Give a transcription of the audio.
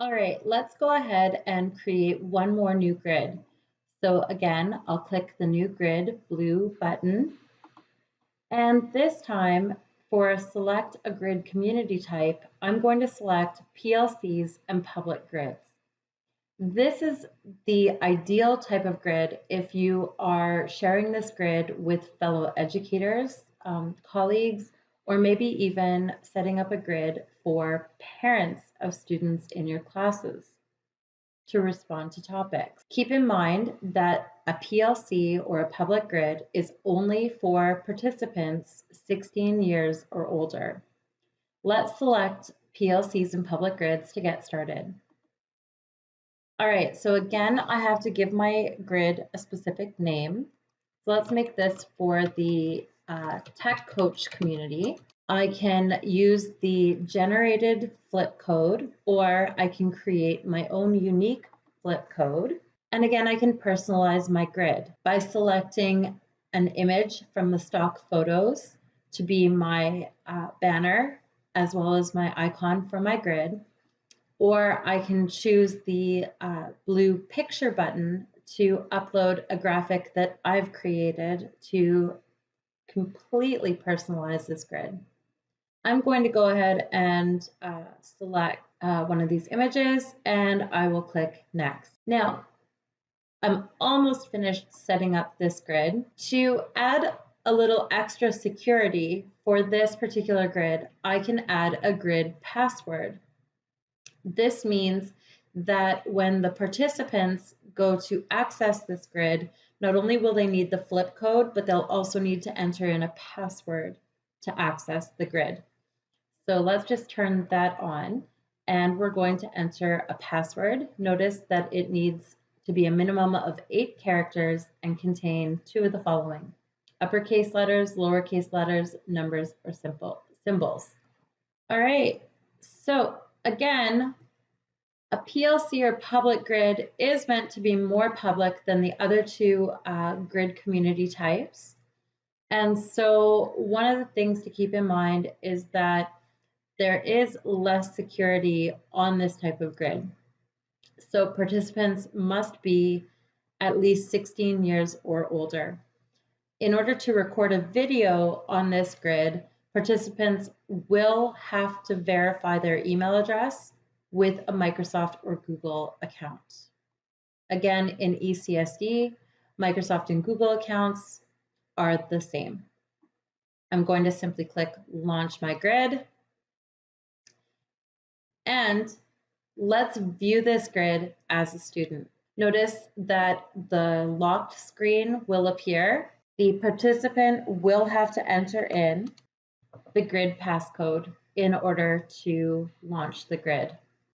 All right, let's go ahead and create one more new grid. So again, I'll click the new grid blue button. And this time for select a grid community type, I'm going to select PLCs and public grids. This is the ideal type of grid if you are sharing this grid with fellow educators, colleagues, or maybe even setting up a grid for parents of students in your classes to respond to topics. Keep in mind that a PLC or a public grid is only for participants 16 years or older. Let's select PLCs and public grids to get started. All right, so again, I have to give my grid a specific name. So let's make this for the tech coach community. I can use the generated flip code, or I can create my own unique flip code. And again, I can personalize my grid by selecting an image from the stock photos to be my banner, as well as my icon for my grid. Or I can choose the blue picture button to upload a graphic that I've created to completely personalize this grid. I'm going to go ahead and select one of these images, and I will click next. Now, I'm almost finished setting up this grid. To add a little extra security for this particular grid, I can add a grid password. This means that when the participants go to access this grid, not only will they need the flip code, but they'll also need to enter in a password to access the grid. So let's just turn that on, and we're going to enter a password. Notice that it needs to be a minimum of 8 characters and contain 2 of the following: uppercase letters, lowercase letters, numbers, or symbols. All right, so again, a PLC or public grid is meant to be more public than the other two grid community types. And so one of the things to keep in mind is that there is less security on this type of grid. So participants must be at least 16 years or older. In order to record a video on this grid, participants will have to verify their email address with a Microsoft or Google account. Again, in ECSD, Microsoft and Google accounts are the same. I'm going to simply click Launch My Grid. And let's view this grid as a student. Notice that the locked screen will appear. The participant will have to enter in the grid passcode in order to launch the grid.